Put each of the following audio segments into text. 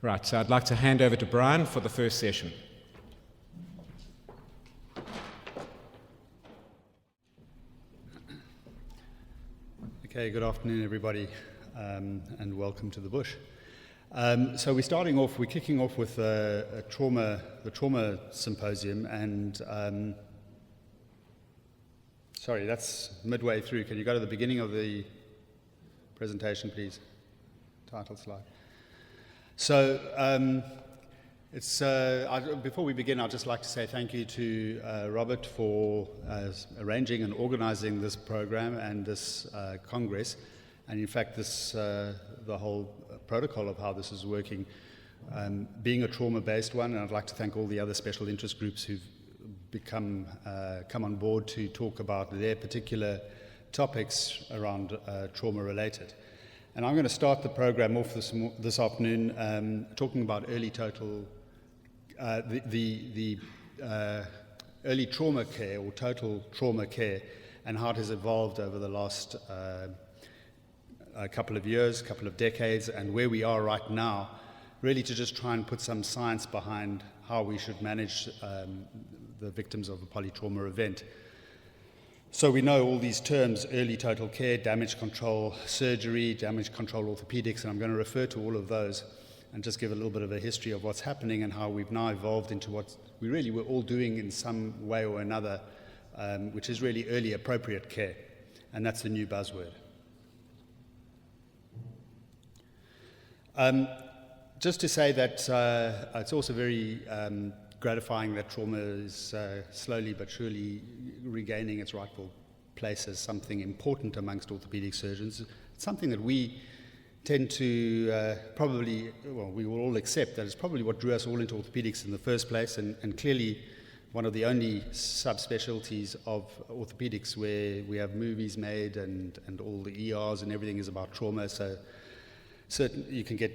Right, so I'd like to hand over to Brian for the first session. Okay, good afternoon, everybody, and welcome to the bush. So we're kicking off with the trauma symposium, and sorry, that's midway through. Can you go to the beginning of the presentation, please? Title slide. So before we begin, I'd just like to say thank you to Robert for arranging and organizing this program and this Congress, and in fact the whole protocol of how this is working, being a trauma-based one. And I'd like to thank all the other special interest groups who've come on board to talk about their particular topics around trauma-related. And I'm going to start the program off this afternoon talking about early trauma care or total trauma care and how it has evolved over the last couple of years, couple of decades, and where we are right now, really to just try and put some science behind how we should manage the victims of a polytrauma event. So we know all these terms: early total care, damage control surgery, damage control orthopaedics, and I'm going to refer to all of those and just give a little bit of a history of what's happening and how we've now evolved into what we really were all doing in some way or another, which is really early appropriate care, and that's the new buzzword. Just to say that it's also very gratifying that trauma is slowly but surely regaining its rightful place as something important amongst orthopedic surgeons. It's something that we tend to we will all accept that it's probably what drew us all into orthopedics in the first place, and clearly one of the only subspecialties of orthopedics where we have movies made and all the ERs and everything is about trauma. So you can get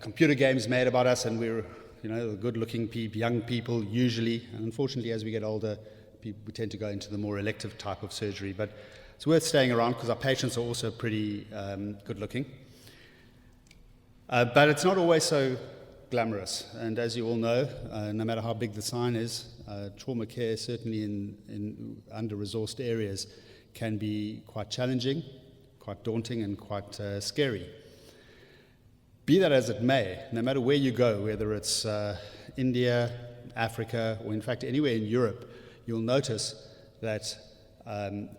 computer games made about us, and we're the good-looking young people usually, and unfortunately as we get older, we tend to go into the more elective type of surgery. But it's worth staying around because our patients are also pretty good-looking. But it's not always so glamorous, and as you all know, no matter how big the sign is, trauma care, certainly in under-resourced areas, can be quite challenging, quite daunting, and quite scary. Be that as it may, no matter where you go, whether it's India, Africa, or in fact anywhere in Europe, you'll notice that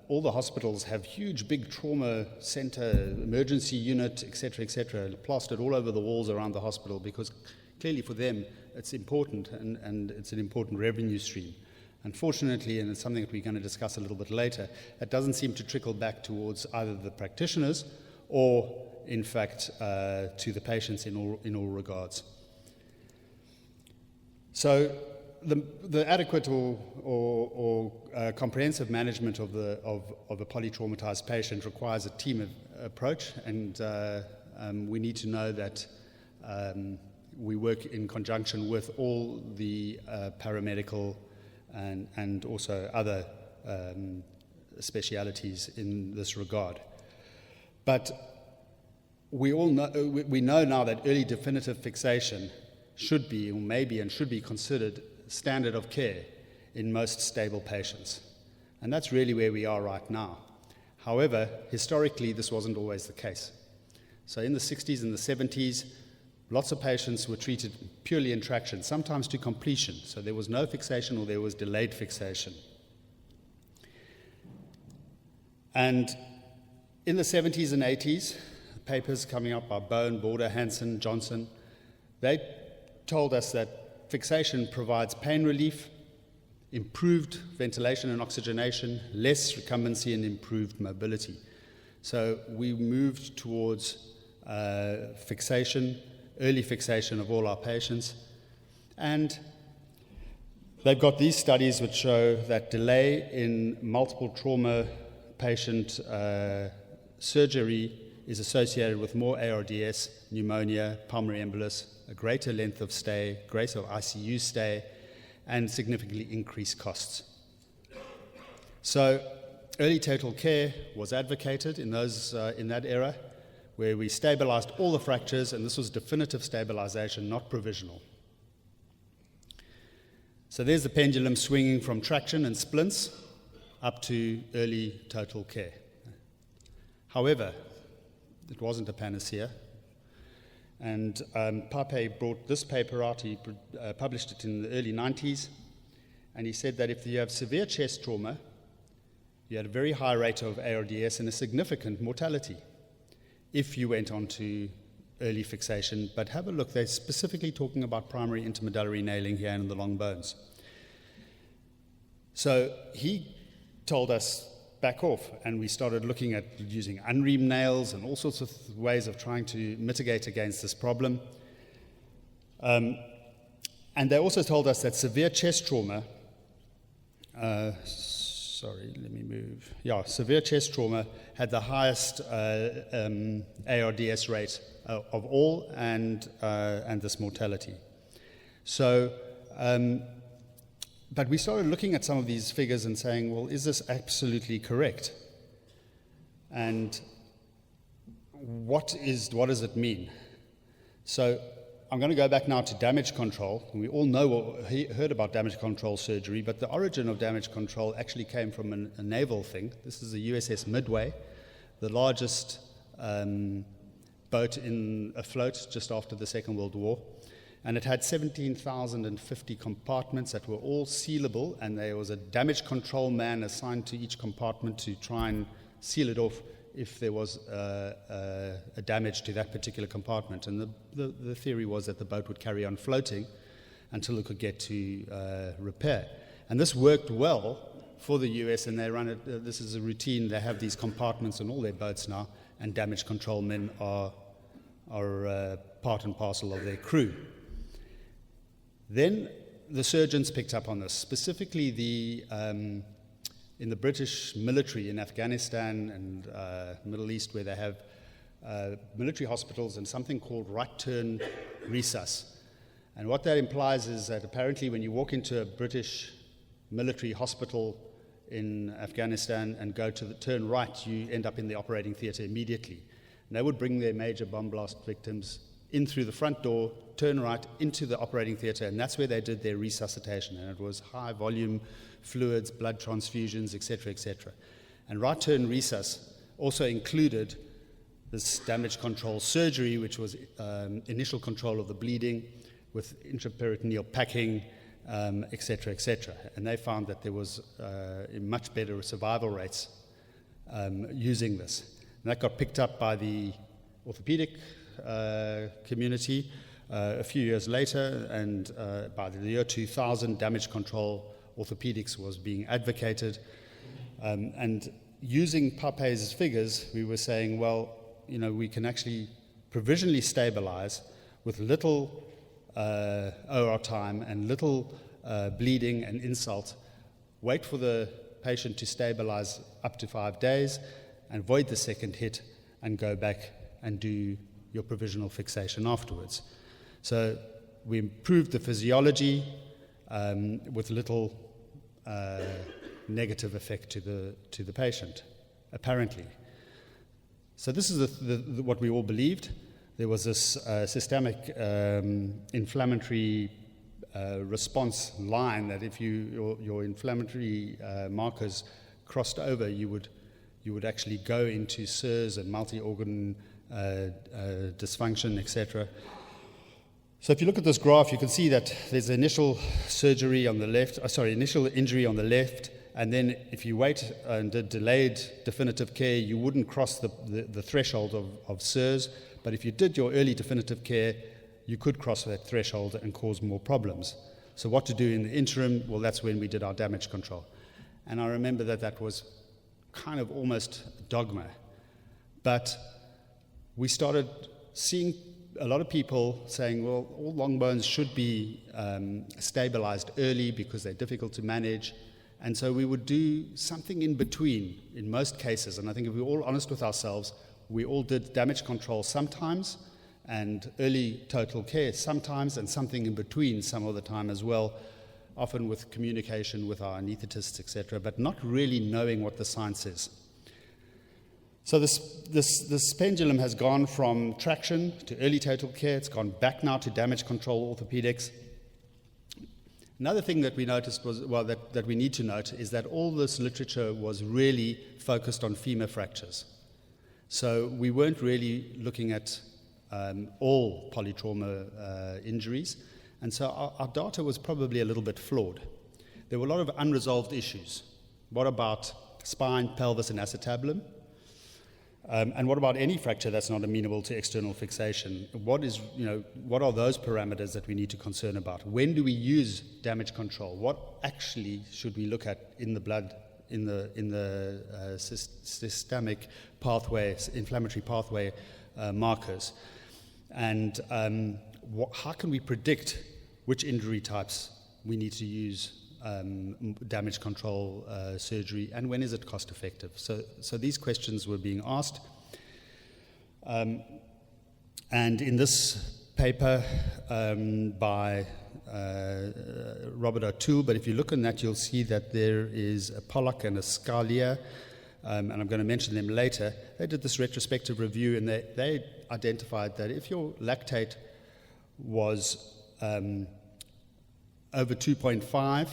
all the hospitals have huge big trauma center, emergency unit, etc., plastered all over the walls around the hospital, because clearly for them it's important and it's an important revenue stream. Unfortunately, and it's something that we're going to discuss a little bit later, it doesn't seem to trickle back towards either the practitioners or in fact, to the patients in all regards. So the adequate or comprehensive management of a polytraumatized patient requires a team approach, and we need to know that we work in conjunction with all the paramedical and also other specialities in this regard. But we know now that early definitive fixation should be, or maybe and should be considered standard of care in most stable patients. And that's really where we are right now. However, historically, this wasn't always the case. So in the 60s and the 70s, lots of patients were treated purely in traction, sometimes to completion. So there was no fixation or there was delayed fixation. And in the 70s and 80s, papers coming up by Bone, Border, Hansen, Johnson, they told us that fixation provides pain relief, improved ventilation and oxygenation, less recumbency, and improved mobility. So we moved towards fixation, early fixation of all our patients. And they've got these studies which show that delay in multiple trauma patient surgery is associated with more ARDS, pneumonia, pulmonary embolus, a greater length of stay, greater ICU stay, and significantly increased costs. So early total care was advocated in that era, where we stabilized all the fractures, and this was definitive stabilization, not provisional. So there's the pendulum swinging from traction and splints up to early total care. However, it wasn't a panacea. And Pape brought this paper out. He published it in the early 90s. And he said that if you have severe chest trauma, you had a very high rate of ARDS and a significant mortality if you went on to early fixation. But have a look, they're specifically talking about primary intermedullary nailing here in the long bones. So he told us, back off, and we started looking at using unream nails and all sorts of ways of trying to mitigate against this problem. And they also told us that severe chest trauma, severe chest trauma had the highest ARDS rate of all, and this mortality. So, but we started looking at some of these figures and saying, well, is this absolutely correct? And what does it mean? So I'm going to go back now to damage control. We all heard about damage control surgery, but the origin of damage control actually came from a naval thing. This is the USS Midway, the largest boat afloat just after the Second World War. And it had 17,050 compartments that were all sealable, and there was a damage control man assigned to each compartment to try and seal it off if there was a damage to that particular compartment. And the theory was that the boat would carry on floating until it could get to repair. And this worked well for the US, and they run it. This is a routine. They have these compartments on all their boats now, and damage control men are part and parcel of their crew. Then the surgeons picked up on this, specifically in the British military in Afghanistan and Middle East, where they have military hospitals and something called right turn resus. And what that implies is that apparently when you walk into a British military hospital in Afghanistan and go to the turn right, you end up in the operating theatre immediately. And they would bring their major bomb blast victims in through the front door, turn right into the operating theatre, and that's where they did their resuscitation. And it was high volume fluids, blood transfusions, etc., etc. And right turn resus also included this damage control surgery, which was initial control of the bleeding with intraperitoneal packing, etc., etc. And they found that there was much better survival rates using this. And that got picked up by the orthopaedic community a few years later, and by the year 2000, damage control orthopedics was being advocated. And using Pape's figures, we were saying, well, we can actually provisionally stabilize with little OR time and little bleeding and insult, wait for the patient to stabilize up to 5 days, and avoid the second hit, and go back and do your provisional fixation afterwards. So we improved the physiology with little negative effect to the patient, apparently. So this is what we all believed. There was this systemic inflammatory response line that if your inflammatory markers crossed over, you would actually go into SIRS and multi-organ dysfunction, etc. So if you look at this graph, you can see that there's initial surgery on the left, initial injury on the left, and then if you wait and did delayed definitive care, you wouldn't cross the threshold of SIRS, but if you did your early definitive care, you could cross that threshold and cause more problems. So what to do in the interim? Well, that's when we did our damage control. And I remember that was kind of almost dogma. But we started seeing a lot of people saying, well, all long bones should be stabilized early because they're difficult to manage. And so we would do something in between in most cases. And I think if we're all honest with ourselves, we all did damage control sometimes and early total care sometimes, and something in between some of the time as well, often with communication with our anaesthetists, etc., but not really knowing what the science is. So this pendulum has gone from traction to early total care. It's gone back now to damage control orthopedics. Another thing that we noticed was, that we need to note is that all this literature was really focused on femur fractures. So we weren't really looking at all polytrauma injuries. And so our data was probably a little bit flawed. There were a lot of unresolved issues. What about spine, pelvis, and acetabulum? And what about any fracture that's not amenable to external fixation? What are those parameters that we need to concern about? When do we use damage control? What actually should we look at in the blood, in the systemic pathway, inflammatory pathway markers? And how can we predict which injury types we need to use damage control surgery, and when is it cost effective? So these questions were being asked. And in this paper by Robert O'Toole, but if you look in that, you'll see that there is a Pollock and a Scalia, and I'm going to mention them later. They did this retrospective review, and they identified that if your lactate was over 2.5,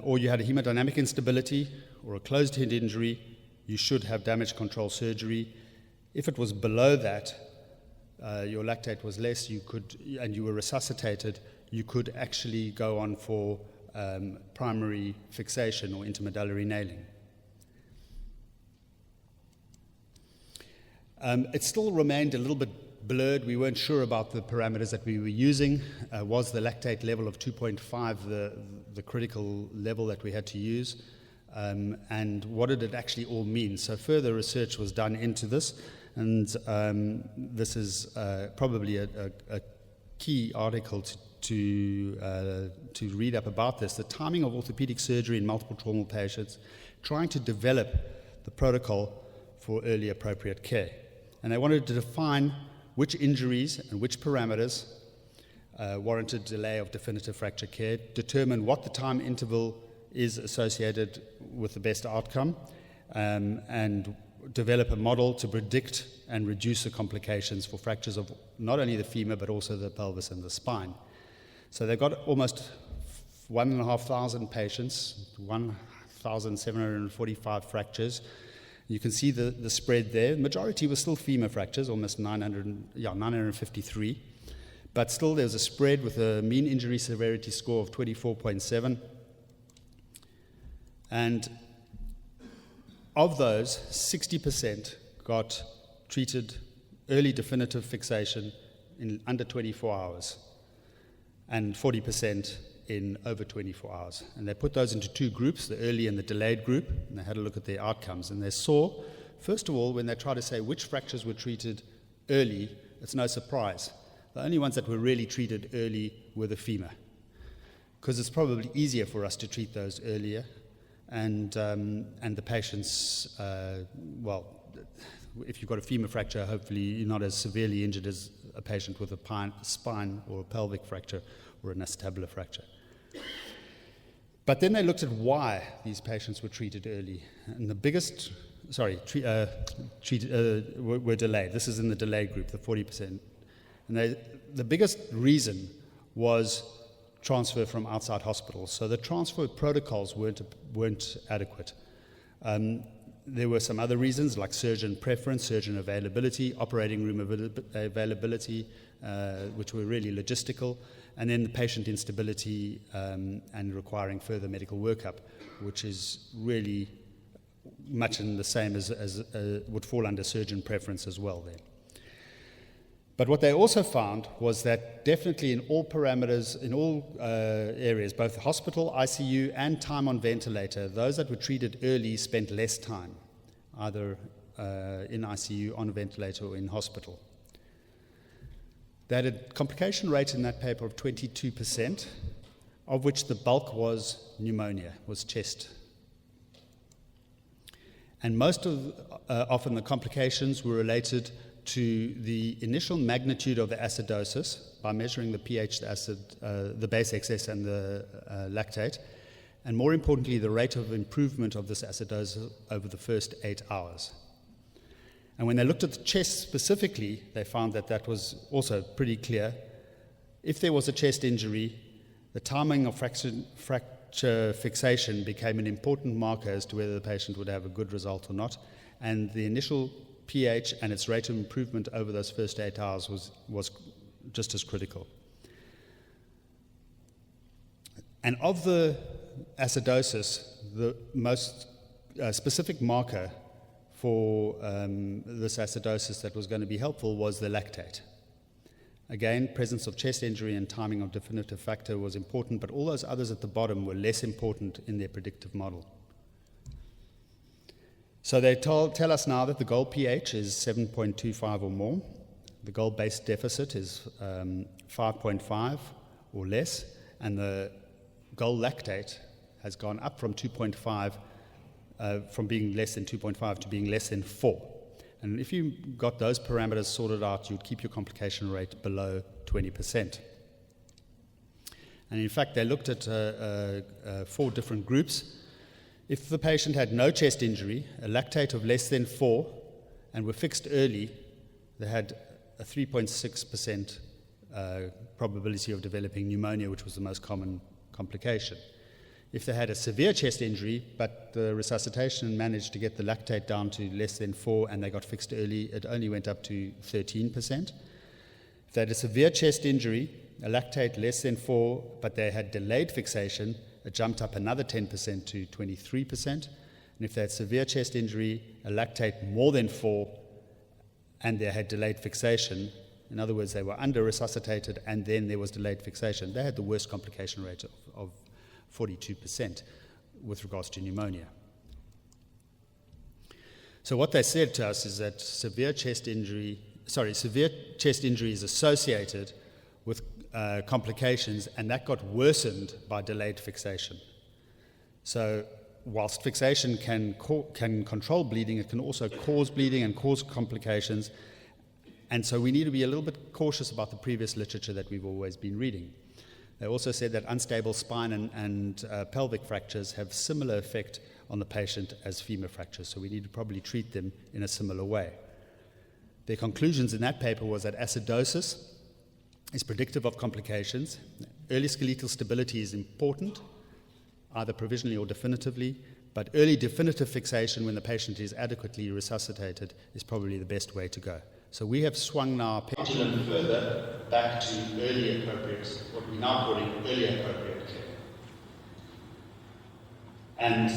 or you had a hemodynamic instability or a closed head injury, you should have damage control surgery. If it was below that, your lactate was less, and you were resuscitated, you could actually go on for primary fixation or intermedullary nailing. It still remained a little bit blurred. We weren't sure about the parameters that we were using. Was the lactate level of 2.5 the critical level that we had to use? And what did it actually all mean? So further research was done into this, and this is probably a key article to read up about this. The timing of orthopedic surgery in multiple trauma patients, trying to develop the protocol for early appropriate care. And they wanted to define which injuries and which parameters warranted delay of definitive fracture care, determine what the time interval is associated with the best outcome, and develop a model to predict and reduce the complications for fractures of not only the femur but also the pelvis and the spine. So they've got almost 1,500 patients, 1,745 fractures. You can see the spread there. The majority was still femur fractures, almost 953. But still there was a spread with a mean injury severity score of 24.7. And of those, 60% got treated early definitive fixation in under 24 hours, and 40% in over 24 hours. And they put those into two groups, the early and the delayed group, and they had a look at their outcomes. And they saw, first of all, when they tried to say which fractures were treated early, it's no surprise. The only ones that were really treated early were the femur, because it's probably easier for us to treat those earlier. And the patients, if you've got a femur fracture, hopefully you're not as severely injured as a patient with a spine or a pelvic fracture or an acetabular fracture. But then they looked at why these patients were treated early. And the biggest, were delayed. This is in the delayed group, the 40%. And the biggest reason was transfer from outside hospitals. So the transfer protocols weren't adequate. There were some other reasons, like surgeon preference, surgeon availability, operating room availability, which were really logistical, and then the patient instability and requiring further medical workup, which is really much in the same as would fall under surgeon preference as well there. But what they also found was that definitely in all parameters, in all areas, both the hospital, ICU, and time on ventilator, those that were treated early spent less time, either in ICU, on a ventilator, or in hospital. They had a complication rate in that paper of 22%, of which the bulk was pneumonia, was chest. And most often the complications were related to the initial magnitude of the acidosis by measuring the pH, the acid, the base excess, and the lactate, and more importantly, the rate of improvement of this acidosis over the first 8 hours. And when they looked at the chest specifically, they found that that was also pretty clear. If there was a chest injury, the timing of fracture fixation became an important marker as to whether the patient would have a good result or not, and the initial pH and its rate of improvement over those first 8 hours was just as critical. And of the acidosis, the most specific marker for this acidosis that was going to be helpful was the lactate. Again, presence of chest injury and timing of definitive factor was important, but all those others at the bottom were less important in their predictive model. So they tell us now that the goal pH is 7.25 or more. The goal-based deficit is 5.5 or less, and the goal lactate has gone up from 2.5, from being less than 2.5 to being less than 4. And if you got those parameters sorted out, you'd keep your complication rate below 20%. And in fact, they looked at 4 different groups. If the patient had no chest injury, a lactate of less than 4, and were fixed early, they had a 3.6% probability of developing pneumonia, which was the most common complication. If they had a severe chest injury, but the resuscitation managed to get the lactate down to less than 4 and they got fixed early, it only went up to 13%. If they had a severe chest injury, a lactate less than 4, but they had delayed fixation, it jumped up another 10% to 23%. And if they had severe chest injury, a lactate more than 4, and they had delayed fixation, in other words, they were under-resuscitated and then there was delayed fixation, they had the worst complication rate of 42% with regards to pneumonia. So what they said to us is that severe chest injury is associated with complications, and that got worsened by delayed fixation. So whilst fixation can control bleeding, it can also cause bleeding and cause complications. And so we need to be a little bit cautious about the previous literature that we've always been reading. They also said that unstable spine and pelvic fractures have similar effect on the patient as femur fractures, so we need to probably treat them in a similar way. Their conclusions in that paper was that acidosis is predictive of complications. Early skeletal stability is important, either provisionally or definitively, but early definitive fixation when the patient is adequately resuscitated is probably the best way to go. So we have swung our pendulum further back to early appropriate, what we're now calling early appropriate care. And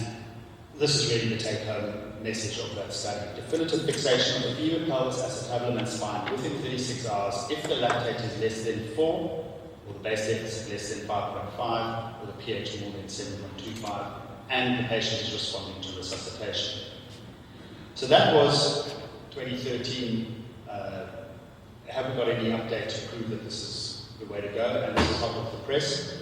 this is really the take-home message of that study. Definitive fixation of the femur, pelvis, acetabulum, and spine within 36 hours if the lactate is less than 4, or the base deficit less than 5.5, or the pH more than 7.25, and the patient is responding to resuscitation. So that was 2013. Haven't got any update to prove that this is the way to go, and this is hot off the press.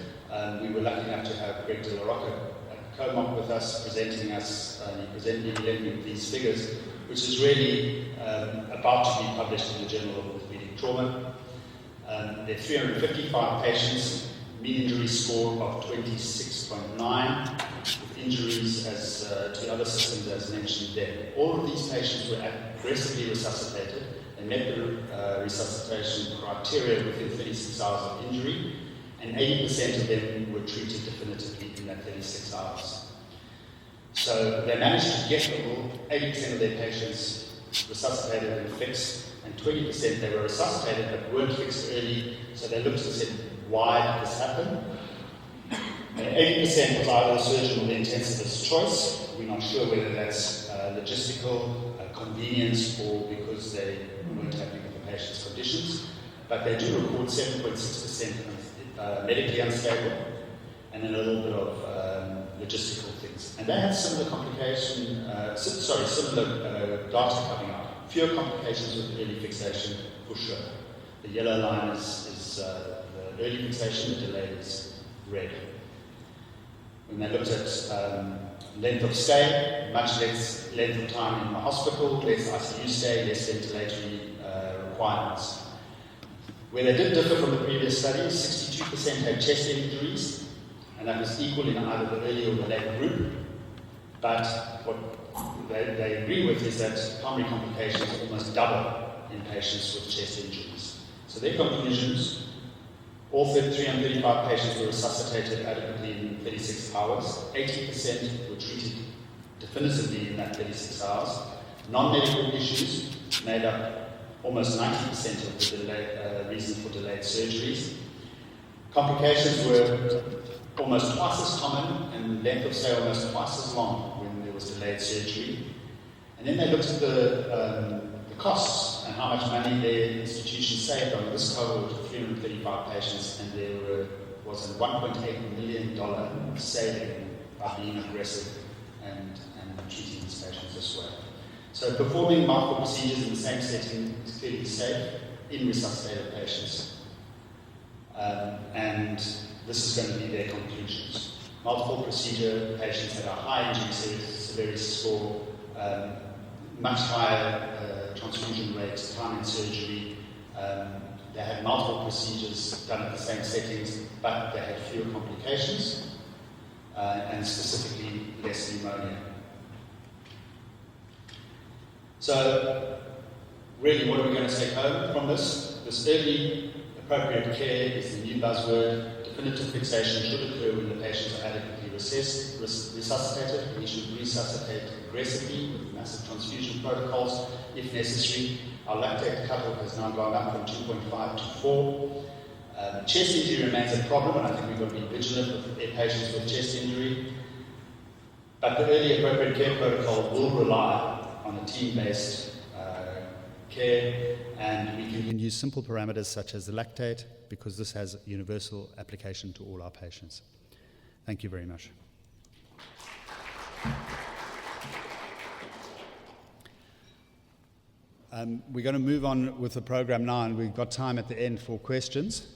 We were lucky enough to have Greg De La Rocca at COMOC with us, presenting with these figures, which is really about to be published in the Journal of Orthopaedic Trauma. There are 355 patients, mean injury score of 26.9, with injuries as to other systems as mentioned there. All of these patients were aggressively resuscitated and met the resuscitation criteria within 36 hours of injury, and 80% of them were treated definitively in that 36 hours. So they managed to get 80% of their patients resuscitated and fixed, and 20% they were resuscitated but weren't fixed early, so they looked and said, why did this happen? And 80% was either the surgeon or the intensivist's choice. We're not sure whether that's logistical, convenience, or because they weren't happy with the patient's conditions. But they do report 7.6% medically unstable, and then a little bit of logistical things. And they had similar similar data coming out. Fewer complications with early fixation, for sure. The yellow line is the early fixation, the delay is red. When they looked at length of stay, much less length of time in the hospital, less ICU stay, less ventilatory requirements. Where they did differ from the previous studies, 62% had chest injuries, and that was equal in either the early or the late group. But what they agree with is that primary complications almost double in patients with chest injuries. So their conclusions, all 335 patients were resuscitated adequately in 36 hours. 80% were treated definitively in that 36 hours. Non-medical issues made up almost 90% of the reason for delayed surgeries. Complications were almost twice as common and length of stay almost twice as long when there was delayed surgery. And then they looked at the costs and how much money their institution saved on this cohort of 335 patients, and there was a $1.8 million saving by being aggressive and treating these patients this way. So performing multiple procedures in the same setting is clearly safe in resuscitated patients. And this is going to be their conclusions. Multiple procedure patients had a high injury severity score, much higher transfusion rates, time in surgery. They had multiple procedures done at the same settings, but they had fewer complications, and specifically less pneumonia. So, really, what are we going to take home from this? This early appropriate care is the new buzzword. Definitive fixation should occur when the patients are adequately resuscitated. We should resuscitate aggressively with massive transfusion protocols if necessary. Our lactate cutoff has now gone up from 2.5 to 4. Chest injury remains a problem, and I think we've got to be vigilant with patients with chest injury. But the early appropriate care protocol will rely on a team-based care, and we can use simple parameters such as the lactate, because this has universal application to all our patients. Thank you very much. We're going to move on with the program now, and we've got time at the end for questions.